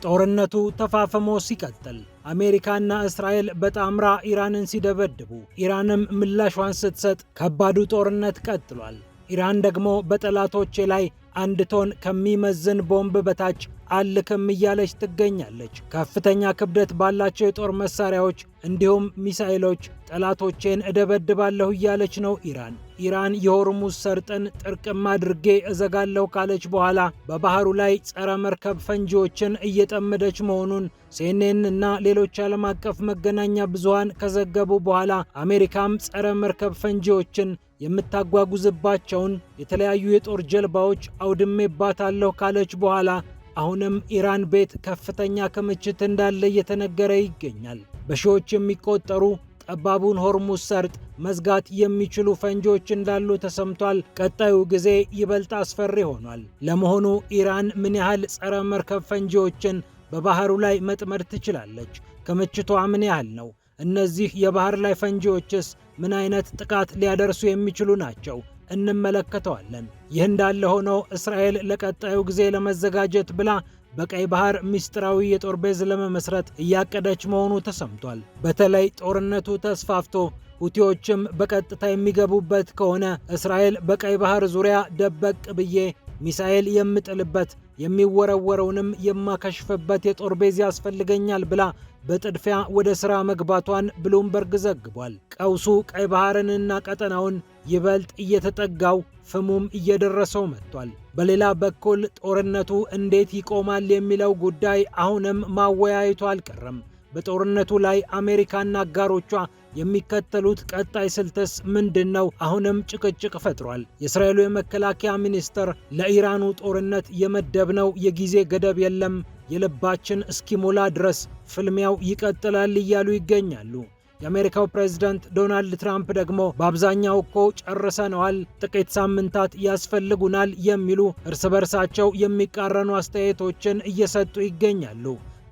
ጦርነቱ ተፋፍሞ ሲቀጥል አሜሪካና እስራኤል በጣምራ ኢራንን ሲደበድቡ ኢራንም ምላሿን ስትሰጥ ከባዱ ጦርነት ቀጥሏል። ኢራን ደግሞ በጠላቶቼ ላይ 1 ቶን ከሚመዝን ቦምብ በታች አልክም እያለች ትገኛለች። ከፍተኛ ክብደት ባላቸው የጦር መሳሪያዎች እንዲሁም ሚሳኤሎች ጠላቶቼን እደበድባለሁ እያለች ነው ኢራን የሆርሙዝ ሰርጥን ጥርቅም አድርጌ እዘጋለሁ ካለች በኋላ በባህሩ ላይ ጸረ መርከብ ፈንጂዎችን እየጠመደች መሆኑን ሲኤንኤን እና ሌሎች ዓለም አቀፍ መገናኛ ብዙሃን ከዘገቡ በኋላ አሜሪካም ጸረ መርከብ ፈንጂዎችን የምታጓጉዝባቸውን የተለያዩ የጦር ጀልባዎች አውድሜባታለሁ ካለች በኋላ አሁንም ኢራን ቤት ከፍተኛ ክምችት እንዳለ እየተነገረ ይገኛል። በሺዎች የሚቆጠሩ ጠባቡን ሆርሙዝ ሰርጥ መዝጋት የሚችሉ ፈንጂዎች እንዳሉ ተሰምቷል። ቀጣዩ ጊዜ ይበልጥ አስፈሪ ሆኗል። ለመሆኑ ኢራን ምን ያህል ጸረ መርከብ ፈንጂዎችን በባህሩ ላይ መጥመድ ትችላለች? ክምችቷ ምን ያህል ነው? እነዚህ የባህር ላይ ፈንጂዎችስ ምን አይነት ጥቃት ሊያደርሱ የሚችሉ ናቸው? እንመለከተዋለን። ይህ እንዳለ ሆኖ እስራኤል ለቀጣዩ ጊዜ ለመዘጋጀት ብላ በቀይ ባህር ሚስጥራዊ የጦር ቤዝ ለመመስረት እያቀደች መሆኑ ተሰምቷል። በተለይ ጦርነቱ ተስፋፍቶ ሁቲዎችም በቀጥታ የሚገቡበት ከሆነ እስራኤል በቀይ ባህር ዙሪያ ደበቅ ብዬ ሚሳኤል የምጥልበት የሚወረወረውንም የማከሽፍበት የጦር ቤዝ ያስፈልገኛል ብላ በጥድፊያ ወደ ሥራ መግባቷን ብሉምበርግ ዘግቧል። ቀውሱ ቀይ ባህርንና ቀጠናውን ይበልጥ እየተጠጋው ፍሙም እየደረሰው መጥቷል። በሌላ በኩል ጦርነቱ እንዴት ይቆማል የሚለው ጉዳይ አሁንም ማወያየቱ አልቀረም። በጦርነቱ ላይ አሜሪካና አጋሮቿ የሚከተሉት ቀጣይ ስልትስ ምንድነው? አሁንም ጭቅጭቅ ፈጥሯል። የእስራኤሉ የመከላከያ ሚኒስትር ለኢራኑ ጦርነት የመደብነው የጊዜ ገደብ የለም፣ የልባችን እስኪሞላ ድረስ ፍልሚያው ይቀጥላል እያሉ ይገኛሉ። የአሜሪካው ፕሬዝዳንት ዶናልድ ትራምፕ ደግሞ በአብዛኛው እኮ ጨርሰነዋል፣ ጥቂት ሳምንታት ያስፈልጉናል የሚሉ እርስ በርሳቸው የሚቃረኑ አስተያየቶችን እየሰጡ ይገኛሉ።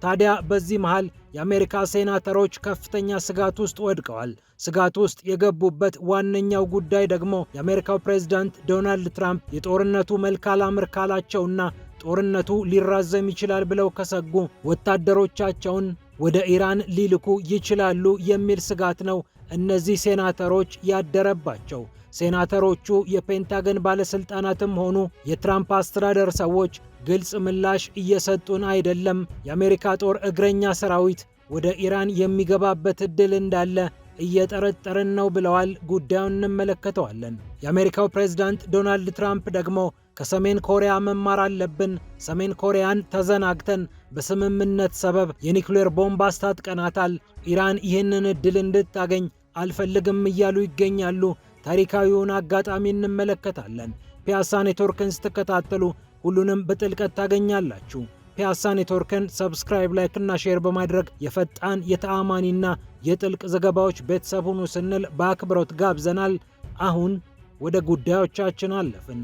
ታዲያ በዚህ መሃል የአሜሪካ ሴናተሮች ከፍተኛ ስጋት ውስጥ ወድቀዋል። ስጋት ውስጥ የገቡበት ዋነኛው ጉዳይ ደግሞ የአሜሪካው ፕሬዝዳንት ዶናልድ ትራምፕ የጦርነቱ መልክ አላምር ካላቸውና ጦርነቱ ሊራዘም ይችላል ብለው ከሰጉ ወታደሮቻቸውን ወደ ኢራን ሊልኩ ይችላሉ የሚል ስጋት ነው እነዚህ ሴናተሮች ያደረባቸው። ሴናተሮቹ የፔንታገን ባለስልጣናትም ሆኑ የትራምፕ አስተዳደር ሰዎች ግልጽ ምላሽ እየሰጡን አይደለም፣ የአሜሪካ ጦር እግረኛ ሰራዊት ወደ ኢራን የሚገባበት እድል እንዳለ እየጠረጠርን ነው ብለዋል። ጉዳዩን እንመለከተዋለን። የአሜሪካው ፕሬዝዳንት ዶናልድ ትራምፕ ደግሞ ከሰሜን ኮሪያ መማር አለብን፣ ሰሜን ኮሪያን ተዘናግተን በስምምነት ሰበብ የኒውክሌር ቦምብ አስታጥቀናታል፣ ኢራን ይህንን እድል እንድታገኝ አልፈልግም እያሉ ይገኛሉ። ታሪካዊውን አጋጣሚ እንመለከታለን። ፒያሳ ኔትወርክን ስትከታተሉ ሁሉንም በጥልቀት ታገኛላችሁ። ፒያሳ ኔትወርክን ሰብስክራይብ፣ ላይክ እና ሼር በማድረግ የፈጣን የተአማኒና የጥልቅ ዘገባዎች ቤተሰብ ሁኑ ስንል በአክብሮት ጋብዘናል። አሁን ወደ ጉዳዮቻችን አለፍን።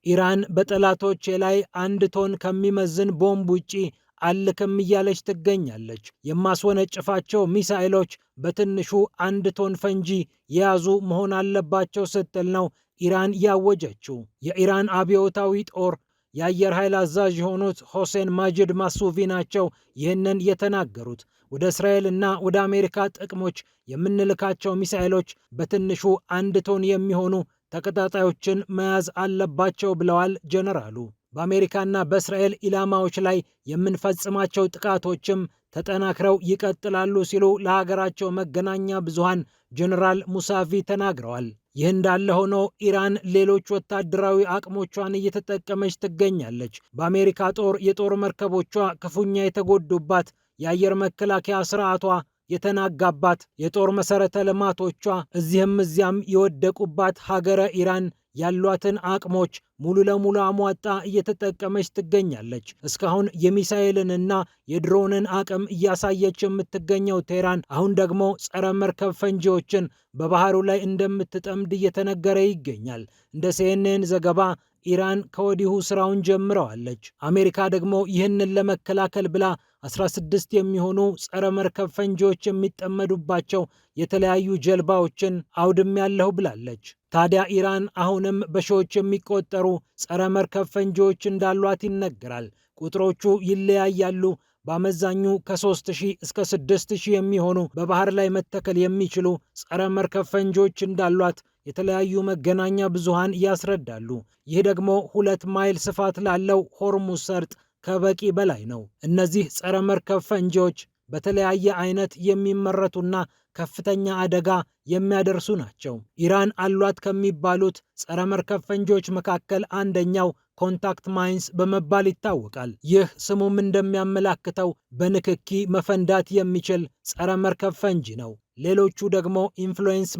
ኢራን በጠላቶቼ ላይ 1 ቶን ከሚመዝን ቦምብ ውጪ አልክም እያለች ትገኛለች። የማስወነጭፋቸው ሚሳኤሎች በትንሹ 1 ቶን ፈንጂ የያዙ መሆን አለባቸው ስትል ነው ኢራን ያወጀችው። የኢራን አብዮታዊ ጦር የአየር ኃይል አዛዥ የሆኑት ሆሴን ማጅድ ማሱቪ ናቸው ይህንን የተናገሩት። ወደ እስራኤልና ወደ አሜሪካ ጥቅሞች የምንልካቸው ሚሳኤሎች በትንሹ 1 ቶን የሚሆኑ ተቀጣጣዮችን መያዝ አለባቸው ብለዋል ጀነራሉ። በአሜሪካና በእስራኤል ኢላማዎች ላይ የምንፈጽማቸው ጥቃቶችም ተጠናክረው ይቀጥላሉ ሲሉ ለሀገራቸው መገናኛ ብዙሃን ጀነራል ሙሳቪ ተናግረዋል። ይህ እንዳለ ሆኖ ኢራን ሌሎች ወታደራዊ አቅሞቿን እየተጠቀመች ትገኛለች። በአሜሪካ ጦር የጦር መርከቦቿ ክፉኛ የተጎዱባት፣ የአየር መከላከያ ስርዓቷ የተናጋባት፣ የጦር መሰረተ ልማቶቿ እዚህም እዚያም የወደቁባት ሀገረ ኢራን ያሏትን አቅሞች ሙሉ ለሙሉ አሟጣ እየተጠቀመች ትገኛለች። እስካሁን የሚሳኤልንና የድሮንን አቅም እያሳየች የምትገኘው ቴህራን አሁን ደግሞ ጸረ መርከብ ፈንጂዎችን በባህሩ ላይ እንደምትጠምድ እየተነገረ ይገኛል። እንደ ሲኤንኤን ዘገባ ኢራን ከወዲሁ ስራውን ጀምረዋለች። አሜሪካ ደግሞ ይህንን ለመከላከል ብላ 16 የሚሆኑ ጸረ መርከብ ፈንጂዎች የሚጠመዱባቸው የተለያዩ ጀልባዎችን አውድሜያለሁ ብላለች። ታዲያ ኢራን አሁንም በሺዎች የሚቆጠሩ ጸረ መርከብ ፈንጂዎች እንዳሏት ይነገራል። ቁጥሮቹ ይለያያሉ። በአመዛኙ ከ3000 እስከ 6000 የሚሆኑ በባህር ላይ መተከል የሚችሉ ጸረ መርከብ ፈንጂዎች እንዳሏት የተለያዩ መገናኛ ብዙሃን ያስረዳሉ። ይህ ደግሞ 2 ማይል ስፋት ላለው ሆርሙዝ ሰርጥ ከበቂ በላይ ነው። እነዚህ ጸረ መርከብ ፈንጂዎች በተለያየ አይነት የሚመረቱና ከፍተኛ አደጋ የሚያደርሱ ናቸው። ኢራን አሏት ከሚባሉት ጸረ መርከብ ፈንጂዎች መካከል አንደኛው ኮንታክት ማይንስ በመባል ይታወቃል። ይህ ስሙም እንደሚያመላክተው በንክኪ መፈንዳት የሚችል ጸረ መርከብ ፈንጂ ነው። ሌሎቹ ደግሞ ኢንፍሉዌንስ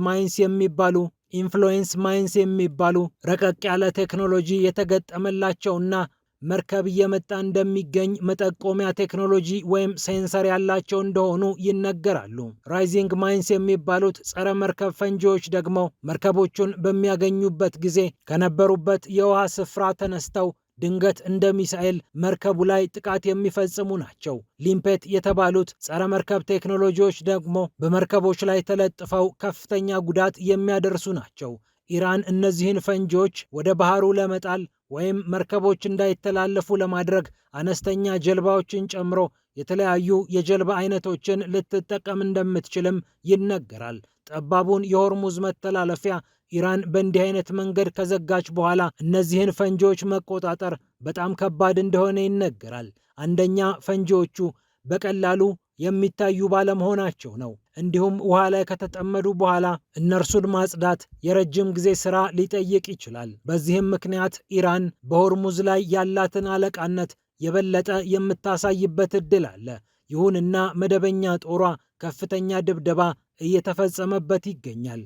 ማይንስ የሚባሉ ረቀቅ ያለ ቴክኖሎጂ የተገጠመላቸውና መርከብ እየመጣ እንደሚገኝ መጠቆሚያ ቴክኖሎጂ ወይም ሴንሰር ያላቸው እንደሆኑ ይነገራሉ። ራይዚንግ ማይንስ የሚባሉት ጸረ መርከብ ፈንጂዎች ደግሞ መርከቦቹን በሚያገኙበት ጊዜ ከነበሩበት የውሃ ስፍራ ተነስተው ድንገት እንደ ሚሳኤል መርከቡ ላይ ጥቃት የሚፈጽሙ ናቸው። ሊምፔት የተባሉት ጸረ መርከብ ቴክኖሎጂዎች ደግሞ በመርከቦች ላይ ተለጥፈው ከፍተኛ ጉዳት የሚያደርሱ ናቸው። ኢራን እነዚህን ፈንጂዎች ወደ ባህሩ ለመጣል ወይም መርከቦች እንዳይተላለፉ ለማድረግ አነስተኛ ጀልባዎችን ጨምሮ የተለያዩ የጀልባ አይነቶችን ልትጠቀም እንደምትችልም ይነገራል። ጠባቡን የሆርሙዝ መተላለፊያ ኢራን በእንዲህ አይነት መንገድ ከዘጋች በኋላ እነዚህን ፈንጂዎች መቆጣጠር በጣም ከባድ እንደሆነ ይነገራል። አንደኛ ፈንጂዎቹ በቀላሉ የሚታዩ ባለመሆናቸው ነው። እንዲሁም ውሃ ላይ ከተጠመዱ በኋላ እነርሱን ማጽዳት የረጅም ጊዜ ስራ ሊጠይቅ ይችላል። በዚህም ምክንያት ኢራን በሆርሙዝ ላይ ያላትን አለቃነት የበለጠ የምታሳይበት እድል አለ። ይሁንና መደበኛ ጦሯ ከፍተኛ ድብደባ እየተፈጸመበት ይገኛል።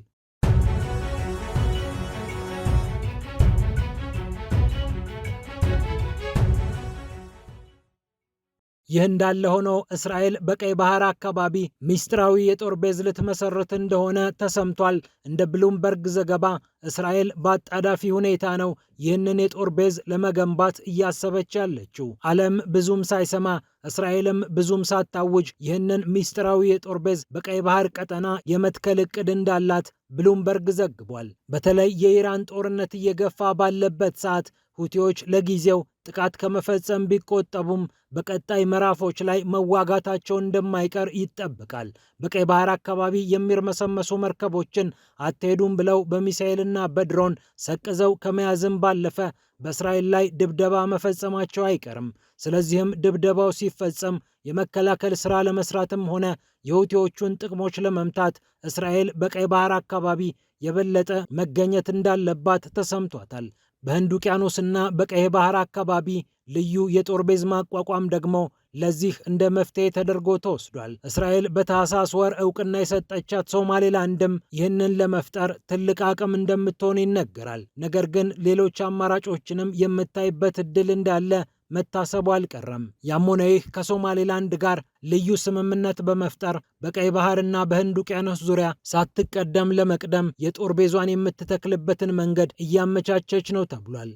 ይህ እንዳለ ሆኖ እስራኤል በቀይ ባህር አካባቢ ሚስጥራዊ የጦር ቤዝ ልትመሰርት እንደሆነ ተሰምቷል። እንደ ብሉምበርግ ዘገባ እስራኤል በአጣዳፊ ሁኔታ ነው ይህንን የጦር ቤዝ ለመገንባት እያሰበች ያለችው። ዓለም ብዙም ሳይሰማ እስራኤልም ብዙም ሳታውጅ ይህንን ሚስጥራዊ የጦር ቤዝ በቀይ ባህር ቀጠና የመትከል እቅድ እንዳላት ብሉምበርግ ዘግቧል። በተለይ የኢራን ጦርነት እየገፋ ባለበት ሰዓት ሁቲዎች ለጊዜው ጥቃት ከመፈጸም ቢቆጠቡም በቀጣይ ምዕራፎች ላይ መዋጋታቸው እንደማይቀር ይጠበቃል። በቀይ ባህር አካባቢ የሚርመሰመሱ መርከቦችን አትሄዱም ብለው በሚሳኤልና በድሮን ሰቅዘው ከመያዝም ባለፈ በእስራኤል ላይ ድብደባ መፈጸማቸው አይቀርም። ስለዚህም ድብደባው ሲፈጸም የመከላከል ስራ ለመስራትም ሆነ የሁቲዎቹን ጥቅሞች ለመምታት እስራኤል በቀይ ባህር አካባቢ የበለጠ መገኘት እንዳለባት ተሰምቷታል። በህንድ ውቅያኖስና በቀይ ባህር አካባቢ ልዩ የጦር ቤዝ ማቋቋም ደግሞ ለዚህ እንደ መፍትሄ ተደርጎ ተወስዷል። እስራኤል በታህሳስ ወር እውቅና የሰጠቻት ሶማሌላንድም ይህንን ለመፍጠር ትልቅ አቅም እንደምትሆን ይነገራል። ነገር ግን ሌሎች አማራጮችንም የምታይበት እድል እንዳለ መታሰቡ አልቀረም። ያም ሆነ ይህ ከሶማሌላንድ ጋር ልዩ ስምምነት በመፍጠር በቀይ ባህርና በህንድ ውቅያኖስ ዙሪያ ሳትቀደም ለመቅደም የጦር ቤዟን የምትተክልበትን መንገድ እያመቻቸች ነው ተብሏል።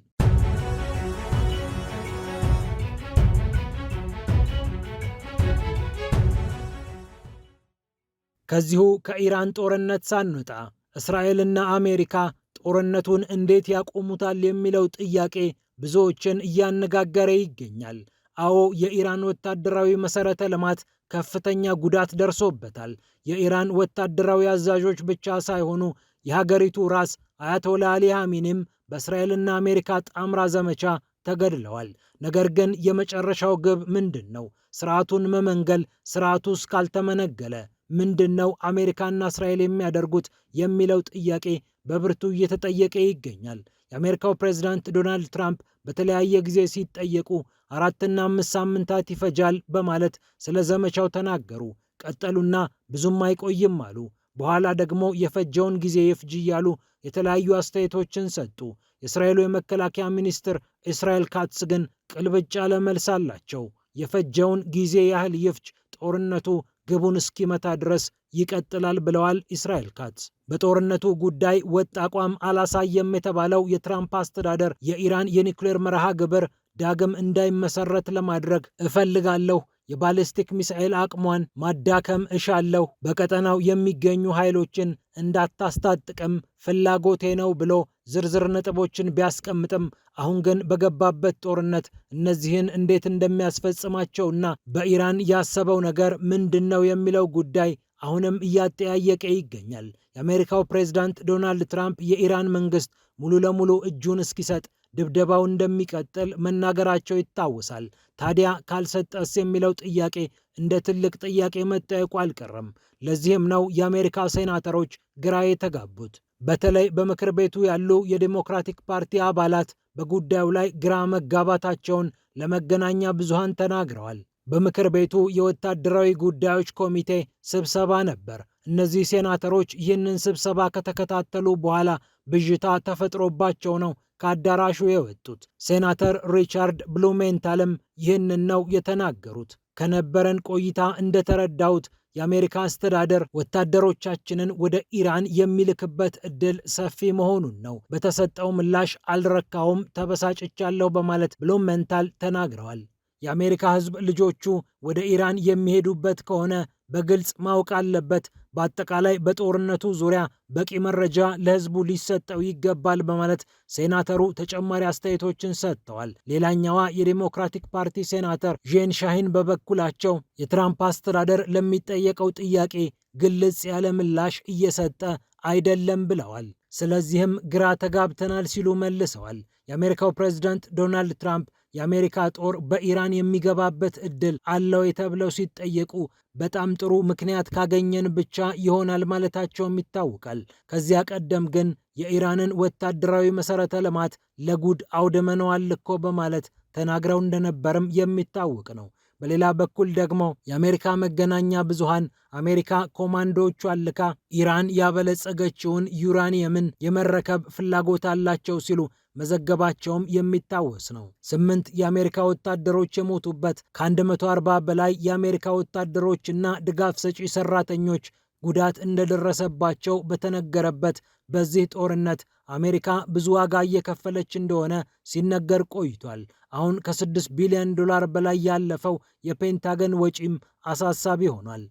ከዚሁ ከኢራን ጦርነት ሳንወጣ እስራኤልና አሜሪካ ጦርነቱን እንዴት ያቆሙታል የሚለው ጥያቄ ብዙዎችን እያነጋገረ ይገኛል። አዎ፣ የኢራን ወታደራዊ መሰረተ ልማት ከፍተኛ ጉዳት ደርሶበታል። የኢራን ወታደራዊ አዛዦች ብቻ ሳይሆኑ የሀገሪቱ ራስ አያቶላ አሊ ኻሜኒም በእስራኤልና አሜሪካ ጣምራ ዘመቻ ተገድለዋል። ነገር ግን የመጨረሻው ግብ ምንድን ነው? ስርዓቱን መመንገል። ስርዓቱ እስካልተመነገለ ምንድን ነው አሜሪካና እስራኤል የሚያደርጉት የሚለው ጥያቄ በብርቱ እየተጠየቀ ይገኛል። የአሜሪካው ፕሬዝዳንት ዶናልድ ትራምፕ በተለያየ ጊዜ ሲጠየቁ 4 እና 5 ሳምንታት ይፈጃል በማለት ስለ ዘመቻው ተናገሩ። ቀጠሉና ብዙም አይቆይም አሉ። በኋላ ደግሞ የፈጀውን ጊዜ ይፍጅ እያሉ የተለያዩ አስተያየቶችን ሰጡ። የእስራኤሉ የመከላከያ ሚኒስትር እስራኤል ካትስ ግን ቅልብጭ ያለ መልስ አላቸው። የፈጀውን ጊዜ ያህል ይፍጅ፣ ጦርነቱ ግቡን እስኪመታ ድረስ ይቀጥላል ብለዋል ኢስራኤል ካትዝ። በጦርነቱ ጉዳይ ወጥ አቋም አላሳየም የተባለው የትራምፕ አስተዳደር የኢራን የኒውክሌር መርሃ ግብር ዳግም እንዳይመሰረት ለማድረግ እፈልጋለሁ፣ የባሊስቲክ ሚሳኤል አቅሟን ማዳከም እሻለሁ፣ በቀጠናው የሚገኙ ኃይሎችን እንዳታስታጥቅም ፍላጎቴ ነው ብሎ ዝርዝር ነጥቦችን ቢያስቀምጥም አሁን ግን በገባበት ጦርነት እነዚህን እንዴት እንደሚያስፈጽማቸውና በኢራን ያሰበው ነገር ምንድን ነው የሚለው ጉዳይ አሁንም እያጠያየቀ ይገኛል። የአሜሪካው ፕሬዝዳንት ዶናልድ ትራምፕ የኢራን መንግስት ሙሉ ለሙሉ እጁን እስኪሰጥ ድብደባው እንደሚቀጥል መናገራቸው ይታወሳል። ታዲያ ካልሰጠስ የሚለው ጥያቄ እንደ ትልቅ ጥያቄ መጠየቁ አልቀረም። ለዚህም ነው የአሜሪካ ሴናተሮች ግራ የተጋቡት። በተለይ በምክር ቤቱ ያሉ የዴሞክራቲክ ፓርቲ አባላት በጉዳዩ ላይ ግራ መጋባታቸውን ለመገናኛ ብዙሃን ተናግረዋል። በምክር ቤቱ የወታደራዊ ጉዳዮች ኮሚቴ ስብሰባ ነበር። እነዚህ ሴናተሮች ይህንን ስብሰባ ከተከታተሉ በኋላ ብዥታ ተፈጥሮባቸው ነው ከአዳራሹ የወጡት። ሴናተር ሪቻርድ ብሉሜንታልም ይህንን ነው የተናገሩት። ከነበረን ቆይታ እንደተረዳሁት የአሜሪካ አስተዳደር ወታደሮቻችንን ወደ ኢራን የሚልክበት እድል ሰፊ መሆኑን ነው። በተሰጠው ምላሽ አልረካውም፣ ተበሳጭቻለሁ በማለት ብሉሜንታል ተናግረዋል። የአሜሪካ ሕዝብ ልጆቹ ወደ ኢራን የሚሄዱበት ከሆነ በግልጽ ማወቅ አለበት። በአጠቃላይ በጦርነቱ ዙሪያ በቂ መረጃ ለሕዝቡ ሊሰጠው ይገባል በማለት ሴናተሩ ተጨማሪ አስተያየቶችን ሰጥተዋል። ሌላኛዋ የዴሞክራቲክ ፓርቲ ሴናተር ጄን ሻሂን በበኩላቸው የትራምፕ አስተዳደር ለሚጠየቀው ጥያቄ ግልጽ ያለ ምላሽ እየሰጠ አይደለም ብለዋል። ስለዚህም ግራ ተጋብተናል ሲሉ መልሰዋል። የአሜሪካው ፕሬዝዳንት ዶናልድ ትራምፕ የአሜሪካ ጦር በኢራን የሚገባበት እድል አለው ተብለው ሲጠየቁ በጣም ጥሩ ምክንያት ካገኘን ብቻ ይሆናል ማለታቸውም ይታወቃል። ከዚያ ቀደም ግን የኢራንን ወታደራዊ መሰረተ ልማት ለጉድ አውድመነዋል እኮ በማለት ተናግረው እንደነበርም የሚታወቅ ነው። በሌላ በኩል ደግሞ የአሜሪካ መገናኛ ብዙሃን አሜሪካ ኮማንዶዎቿን ልካ ኢራን ያበለጸገችውን ዩራኒየምን የመረከብ ፍላጎት አላቸው ሲሉ መዘገባቸውም የሚታወስ ነው። 8 የአሜሪካ ወታደሮች የሞቱበት ከ140 በላይ የአሜሪካ ወታደሮችና ድጋፍ ሰጪ ሰራተኞች ጉዳት እንደደረሰባቸው በተነገረበት በዚህ ጦርነት አሜሪካ ብዙ ዋጋ እየከፈለች እንደሆነ ሲነገር ቆይቷል። አሁን ከ6 ቢሊዮን ዶላር በላይ ያለፈው የፔንታገን ወጪም አሳሳቢ ሆኗል።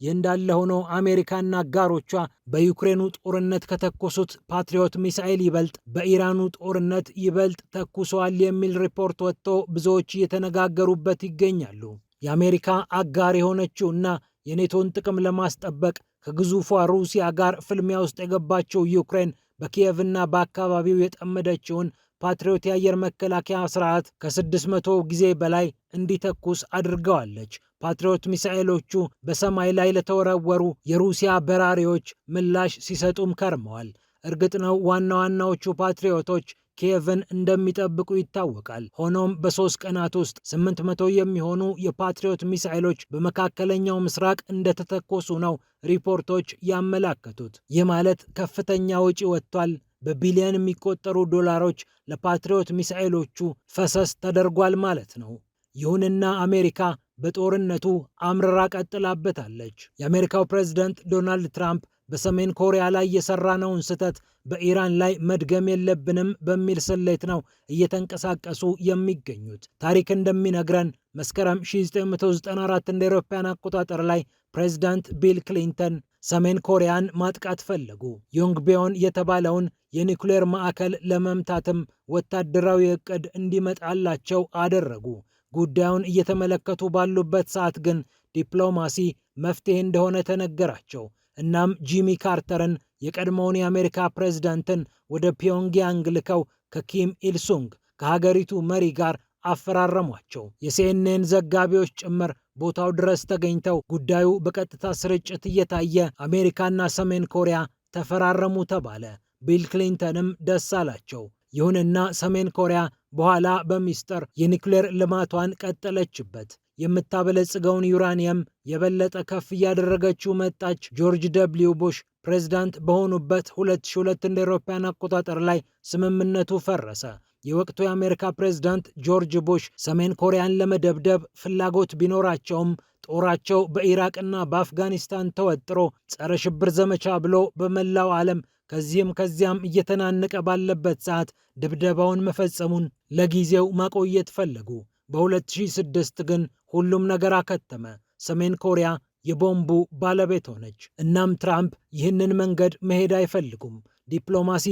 ይህ እንዳለ ሆኖ አሜሪካና አጋሮቿ በዩክሬኑ ጦርነት ከተኮሱት ፓትሪዮት ሚሳኤል ይበልጥ በኢራኑ ጦርነት ይበልጥ ተኩሰዋል የሚል ሪፖርት ወጥቶ ብዙዎች እየተነጋገሩበት ይገኛሉ። የአሜሪካ አጋር የሆነችው እና የኔቶን ጥቅም ለማስጠበቅ ከግዙፏ ሩሲያ ጋር ፍልሚያ ውስጥ የገባቸው ዩክሬን በኪየቭና በአካባቢው የጠመደችውን ፓትሪዮት የአየር መከላከያ ስርዓት ከ600 ጊዜ በላይ እንዲተኩስ አድርገዋለች። ፓትሪዮት ሚሳኤሎቹ በሰማይ ላይ ለተወረወሩ የሩሲያ በራሪዎች ምላሽ ሲሰጡም ከርመዋል። እርግጥ ነው ዋና ዋናዎቹ ፓትሪዮቶች ኪየቭን እንደሚጠብቁ ይታወቃል። ሆኖም በ3 ቀናት ውስጥ 800 የሚሆኑ የፓትሪዮት ሚሳኤሎች በመካከለኛው ምስራቅ እንደተተኮሱ ነው ሪፖርቶች ያመላከቱት። ይህ ማለት ከፍተኛ ወጪ ወጥቷል። በቢሊዮን የሚቆጠሩ ዶላሮች ለፓትሪዮት ሚሳኤሎቹ ፈሰስ ተደርጓል ማለት ነው። ይሁንና አሜሪካ በጦርነቱ አምርራ ቀጥላበታለች። የአሜሪካው ፕሬዝዳንት ዶናልድ ትራምፕ በሰሜን ኮሪያ ላይ የሰራነውን ስህተት በኢራን ላይ መድገም የለብንም በሚል ስሌት ነው እየተንቀሳቀሱ የሚገኙት። ታሪክ እንደሚነግረን መስከረም 1994 እንደ አውሮፓውያን አቆጣጠር ላይ ፕሬዝዳንት ቢል ክሊንተን ሰሜን ኮሪያን ማጥቃት ፈለጉ። ዮንግቢዮን የተባለውን የኒውክሌር ማዕከል ለመምታትም ወታደራዊ ዕቅድ እንዲመጣላቸው አደረጉ። ጉዳዩን እየተመለከቱ ባሉበት ሰዓት ግን ዲፕሎማሲ መፍትሄ እንደሆነ ተነገራቸው። እናም ጂሚ ካርተርን የቀድሞውን የአሜሪካ ፕሬዝዳንትን ወደ ፒዮንግያንግ ልከው ከኪም ኢልሱንግ ከሀገሪቱ መሪ ጋር አፈራረሟቸው። የሲኤንኤን ዘጋቢዎች ጭምር ቦታው ድረስ ተገኝተው ጉዳዩ በቀጥታ ስርጭት እየታየ አሜሪካና ሰሜን ኮሪያ ተፈራረሙ ተባለ። ቢል ክሊንተንም ደስ አላቸው። ይሁንና ሰሜን ኮሪያ በኋላ በሚስጥር የኒውክሌር ልማቷን ቀጠለችበት። የምታበለጽገውን ዩራኒየም የበለጠ ከፍ እያደረገችው መጣች። ጆርጅ ደብሊው ቡሽ ፕሬዝዳንት በሆኑበት 2002 እንደ አውሮፓውያን አቆጣጠር ላይ ስምምነቱ ፈረሰ። የወቅቱ የአሜሪካ ፕሬዝዳንት ጆርጅ ቡሽ ሰሜን ኮሪያን ለመደብደብ ፍላጎት ቢኖራቸውም ጦራቸው በኢራቅና በአፍጋኒስታን ተወጥሮ ጸረ ሽብር ዘመቻ ብሎ በመላው ዓለም ከዚህም ከዚያም እየተናነቀ ባለበት ሰዓት ድብደባውን መፈጸሙን ለጊዜው ማቆየት ፈለጉ። በ2006 ግን ሁሉም ነገር አከተመ። ሰሜን ኮሪያ የቦምቡ ባለቤት ሆነች። እናም ትራምፕ ይህንን መንገድ መሄድ አይፈልጉም።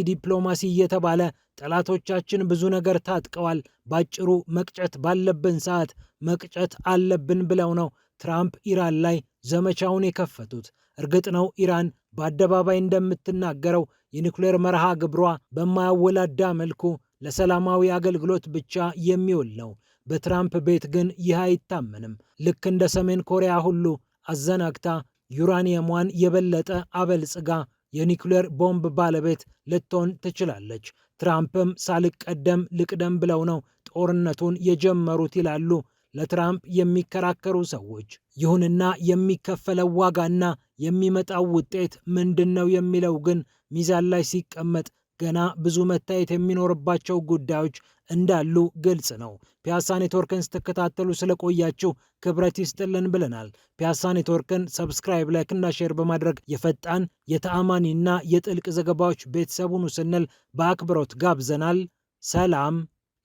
ዲፕሎማሲ እየተባለ ጠላቶቻችን ብዙ ነገር ታጥቀዋል፣ ባጭሩ መቅጨት ባለብን ሰዓት መቅጨት አለብን ብለው ነው ትራምፕ ኢራን ላይ ዘመቻውን የከፈቱት። እርግጥ ነው ኢራን በአደባባይ እንደምትናገረው የኒውክሌር መርሃ ግብሯ በማያወላዳ መልኩ ለሰላማዊ አገልግሎት ብቻ የሚውል ነው። በትራምፕ ቤት ግን ይህ አይታመንም። ልክ እንደ ሰሜን ኮሪያ ሁሉ አዘናግታ ዩራኒየሟን የበለጠ አበልጽጋ የኒውክሌር ቦምብ ባለቤት ልትሆን ትችላለች። ትራምፕም ሳልቀደም ልቅደም ብለው ነው ጦርነቱን የጀመሩት ይላሉ ለትራምፕ የሚከራከሩ ሰዎች። ይሁንና የሚከፈለው ዋጋና የሚመጣው ውጤት ምንድን ነው የሚለው ግን ሚዛን ላይ ሲቀመጥ ገና ብዙ መታየት የሚኖርባቸው ጉዳዮች እንዳሉ ግልጽ ነው። ፒያሳ ኔትወርክን ስትከታተሉ ስለቆያችሁ ክብረት ይስጥልን ብለናል። ፒያሳ ኔትወርክን ሰብስክራይብ፣ ላይክ እና ሼር በማድረግ የፈጣን የተአማኒና የጥልቅ ዘገባዎች ቤተሰቡን ስንል በአክብሮት ጋብዘናል። ሰላም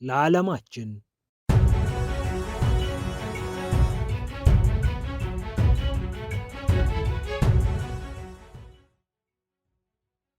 ለዓለማችን።